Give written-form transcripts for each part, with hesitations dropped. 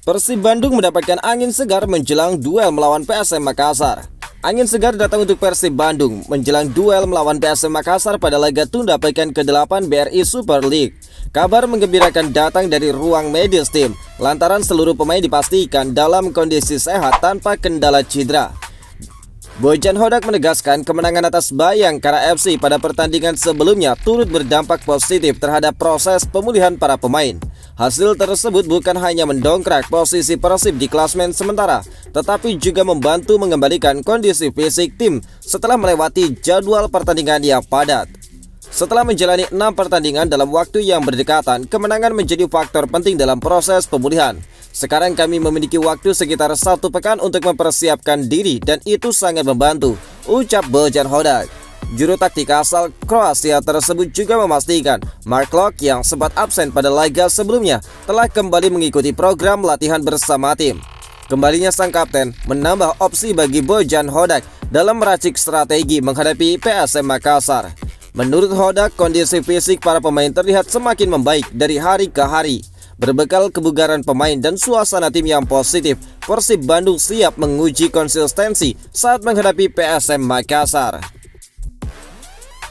Persib Bandung mendapatkan angin segar menjelang duel melawan PSM Makassar. Angin segar datang untuk Persib Bandung menjelang duel melawan PSM Makassar pada laga tunda pekan ke-8 BRI Super League. Kabar menggembirakan datang dari ruang medis tim, lantaran seluruh pemain dipastikan dalam kondisi sehat tanpa kendala cedera. Bojan Hodak menegaskan kemenangan atas Bayangkara FC pada pertandingan sebelumnya turut berdampak positif terhadap proses pemulihan para pemain. Hasil tersebut bukan hanya mendongkrak posisi Persib di klasemen sementara, tetapi juga membantu mengembalikan kondisi fisik tim setelah melewati jadwal pertandingan yang padat. Setelah menjalani 6 pertandingan dalam waktu yang berdekatan, kemenangan menjadi faktor penting dalam proses pemulihan. Sekarang kami memiliki waktu sekitar 1 pekan untuk mempersiapkan diri dan itu sangat membantu, ucap Bojan Hodak. Juru taktik asal Kroasia tersebut juga memastikan Mark Locke yang sempat absen pada laga sebelumnya telah kembali mengikuti program latihan bersama tim. Kembalinya sang kapten menambah opsi bagi Bojan Hodak dalam meracik strategi menghadapi PSM Makassar. Menurut Hodak, kondisi fisik para pemain terlihat semakin membaik dari hari ke hari. Berbekal kebugaran pemain dan suasana tim yang positif, Persib Bandung siap menguji konsistensi saat menghadapi PSM Makassar.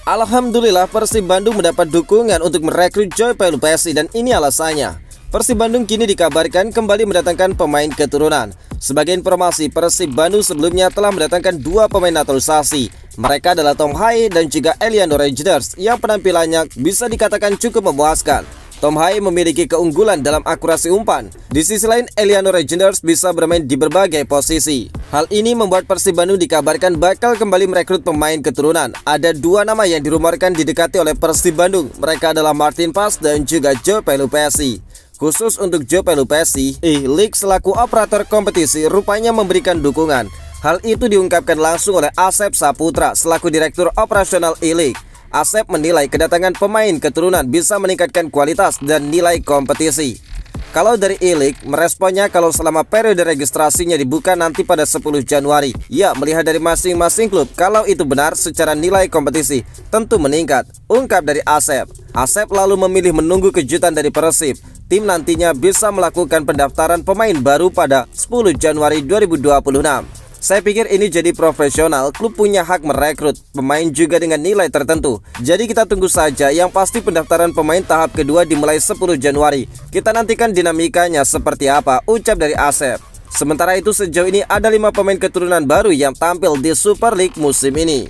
Alhamdulillah, Persib Bandung mendapat dukungan untuk merekrut Joy Pelupesi dan ini alasannya. Persib Bandung kini dikabarkan kembali mendatangkan pemain keturunan. Sebagai informasi, Persib Bandung sebelumnya telah mendatangkan 2 pemain naturalisasi. Mereka adalah Tom Hai dan juga Eliano Rangers yang penampilannya bisa dikatakan cukup memuaskan. Tom Hai memiliki keunggulan dalam akurasi umpan. Di sisi lain, Eliano Rangers bisa bermain di berbagai posisi. Hal ini membuat Persib Bandung dikabarkan bakal kembali merekrut pemain keturunan. Ada 2 nama yang dirumorkan didekati oleh Persib Bandung. Mereka adalah Martin Paes dan juga Joy Pelupesi. Khusus untuk Joy Pelupesi, E-League selaku operator kompetisi rupanya memberikan dukungan. Hal itu diungkapkan langsung oleh Asep Saputra selaku Direktur Operasional E-League. Asep menilai kedatangan pemain keturunan bisa meningkatkan kualitas dan nilai kompetisi. Kalau dari E-League, meresponnya kalau selama periode registrasinya dibuka nanti pada 10 Januari. Ya, melihat dari masing-masing klub, kalau itu benar secara nilai kompetisi, tentu meningkat, ungkap dari Asep. Asep lalu memilih menunggu kejutan dari Persib. Tim nantinya bisa melakukan pendaftaran pemain baru pada 10 Januari 2026. Saya pikir ini jadi profesional, klub punya hak merekrut pemain juga dengan nilai tertentu. Jadi kita tunggu saja, yang pasti pendaftaran pemain tahap kedua dimulai 10 Januari. Kita nantikan dinamikanya seperti apa, ucap dari Asep. Sementara itu sejauh ini ada 5 pemain keturunan baru yang tampil di Super League musim ini.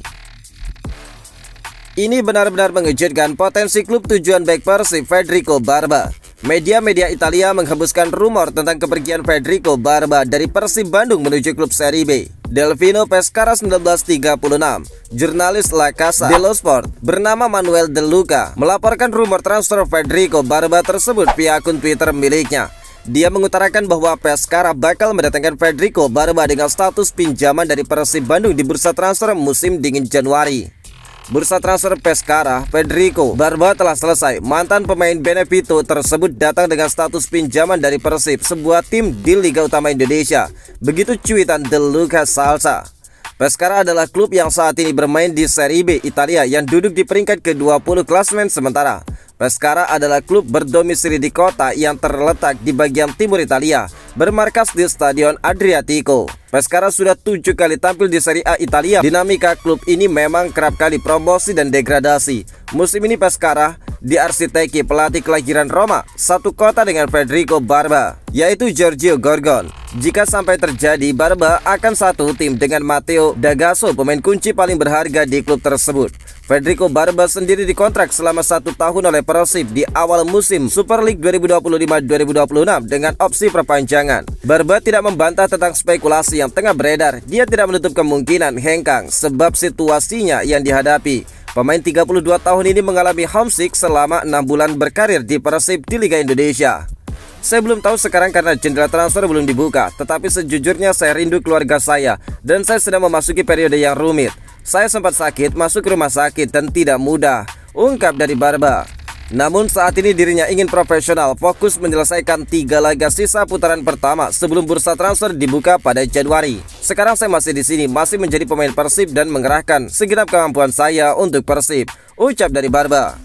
Ini benar-benar mengejutkan potensi klub tujuan bek Persib, Federico Barba. Media-media Italia menghembuskan rumor tentang kepergian Federico Barba dari Persib Bandung menuju klub Serie B. Delvino Pescara 1936, jurnalis La Casa dello Sport bernama Manuel De Luca melaporkan rumor transfer Federico Barba tersebut via akun Twitter miliknya. Dia mengutarakan bahwa Pescara bakal mendatangkan Federico Barba dengan status pinjaman dari Persib Bandung di bursa transfer musim dingin Januari. Bursa transfer Pescara, Federico Barba telah selesai. Mantan pemain Benevento tersebut datang dengan status pinjaman dari Persib, sebuah tim di Liga Utama Indonesia. Begitu cuitan De Luca Salsa. Pescara adalah klub yang saat ini bermain di Serie B Italia yang duduk di peringkat ke-20 klasemen sementara. Pescara adalah klub berdomisili di kota yang terletak di bagian timur Italia, bermarkas di Stadion Adriatico. Pescara sudah 7 kali tampil di Serie A Italia. Dinamika klub ini memang kerap kali promosi dan degradasi. Musim ini Pescara diarsiteki pelatih kelahiran Roma, satu kota dengan Federico Barba, yaitu Giorgio Gorgon. Jika sampai terjadi, Barba akan satu tim dengan Matteo Dagaso, pemain kunci paling berharga di klub tersebut. Federico Barba sendiri dikontrak selama 1 tahun oleh Persib di awal musim Super League 2025-2026 dengan opsi perpanjangan. Barba tidak membantah tentang spekulasi yang tengah beredar. Dia tidak menutup kemungkinan hengkang sebab situasinya yang dihadapi. Pemain 32 tahun ini mengalami homesick selama 6 bulan berkarir di Persib di Liga Indonesia. Saya belum tahu sekarang karena jendela transfer belum dibuka, tetapi sejujurnya saya rindu keluarga saya dan saya sedang memasuki periode yang rumit. Saya sempat sakit, masuk rumah sakit dan tidak mudah, ungkap dari Barba. Namun saat ini dirinya ingin profesional, fokus menyelesaikan 3 laga sisa putaran pertama sebelum bursa transfer dibuka pada Januari. Sekarang saya masih di sini, masih menjadi pemain Persib dan mengerahkan segenap kemampuan saya untuk Persib, ucap dari Barba.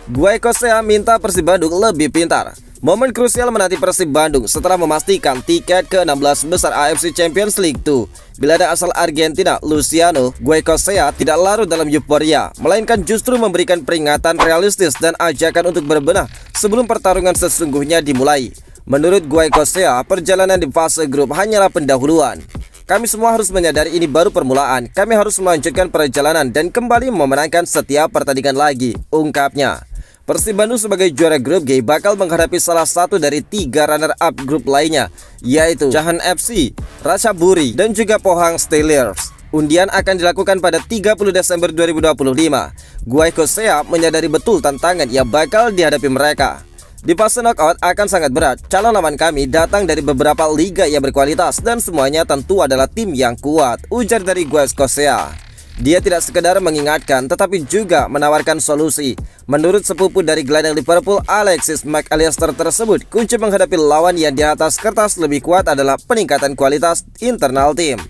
Guy Kossea minta Persib Bandung lebih pintar. Momen krusial menanti Persib Bandung setelah memastikan tiket ke-16 besar AFC Champions League 2. Gelandang asal Argentina, Luciano Goycochea tidak larut dalam euforia, melainkan justru memberikan peringatan realistis dan ajakan untuk berbenah sebelum pertarungan sesungguhnya dimulai. Menurut Goycochea, perjalanan di fase grup hanyalah pendahuluan. Kami semua harus menyadari ini baru permulaan. Kami harus melanjutkan perjalanan dan kembali memenangkan setiap pertandingan lagi, ungkapnya. Persib Bandung sebagai juara grup G bakal menghadapi salah satu dari 3 runner-up grup lainnya, yaitu Jahan FC, Ratchaburi, dan juga Pohang Steelers. Undian akan dilakukan pada 30 Desember 2025. Goycochea menyadari betul tantangan yang bakal dihadapi mereka. Di fase knockout akan sangat berat. Calon lawan kami datang dari beberapa liga yang berkualitas dan semuanya tentu adalah tim yang kuat, ujar dari Goycochea. Dia tidak sekedar mengingatkan, tetapi juga menawarkan solusi. Menurut sepupu dari gelandang Liverpool, Alexis McAllister tersebut, kunci menghadapi lawan yang di atas kertas lebih kuat adalah peningkatan kualitas internal tim.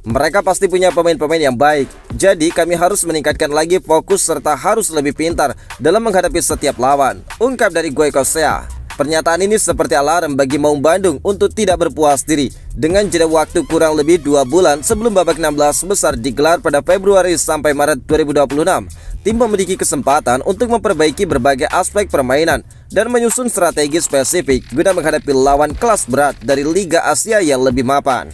Mereka pasti punya pemain-pemain yang baik, jadi kami harus meningkatkan lagi fokus serta harus lebih pintar dalam menghadapi setiap lawan, ungkap dari Goycochea. Pernyataan ini seperti alarm bagi Maung Bandung untuk tidak berpuas diri. Dengan jeda waktu kurang lebih 2 bulan sebelum babak 16 besar digelar pada Februari sampai Maret 2026, tim memiliki kesempatan untuk memperbaiki berbagai aspek permainan dan menyusun strategi spesifik guna menghadapi lawan kelas berat dari Liga Asia yang lebih mapan.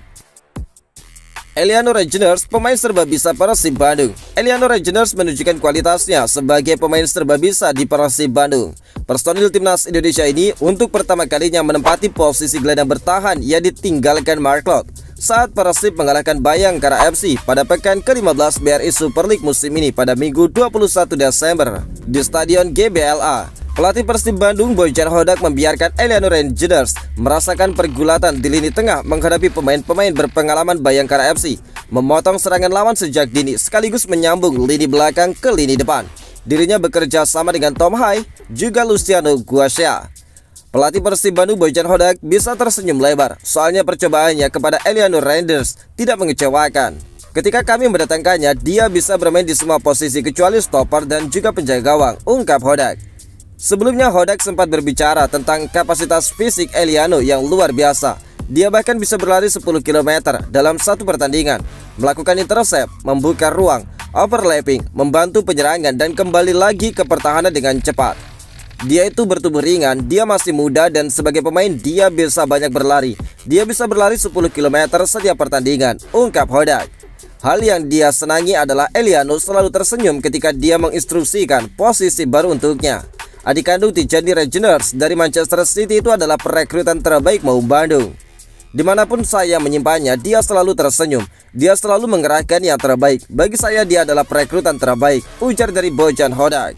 Eliano Regeners, pemain serba bisa Persib Bandung. Eliano Regeners menunjukkan kualitasnya sebagai pemain serba bisa di Persib Bandung. Personil timnas Indonesia ini untuk pertama kalinya menempati posisi gelandang bertahan yang ditinggalkan Mark Locke saat Persib mengalahkan Bayangkara FC pada pekan ke-15 BRI Super League musim ini pada Minggu 21 Desember di Stadion GBLA. Pelatih Persib Bandung, Bojan Hodak, membiarkan Eliano Regeners merasakan pergulatan di lini tengah menghadapi pemain-pemain berpengalaman Bayangkara FC, memotong serangan lawan sejak dini sekaligus menyambung lini belakang ke lini depan. Dirinya bekerja sama dengan Tom Hai, juga Luciano Goycochea. Pelatih Persib Bandung, Bojan Hodak, bisa tersenyum lebar, soalnya percobaannya kepada Eliano Regeners tidak mengecewakan. Ketika kami mendatangkannya, dia bisa bermain di semua posisi kecuali stopper dan juga penjaga gawang, ungkap Hodak. Sebelumnya Hodak sempat berbicara tentang kapasitas fisik Eliano yang luar biasa. Dia bahkan bisa berlari 10 km dalam satu pertandingan, melakukan intercept, membuka ruang, overlapping, membantu penyerangan dan kembali lagi ke pertahanan dengan cepat. Dia itu bertubuh ringan, dia masih muda dan sebagai pemain dia bisa banyak berlari. Dia bisa berlari 10 km setiap pertandingan, ungkap Hodak. Hal yang dia senangi adalah Eliano selalu tersenyum ketika dia menginstruksikan posisi baru untuknya. Adik kandung Tijani Regeners dari Manchester City itu adalah perekrutan terbaik Maung Bandung. Dimanapun saya menyimpannya, dia selalu tersenyum. Dia selalu mengerahkan yang terbaik. Bagi saya dia adalah perekrutan terbaik, ujar dari Bojan Hodak.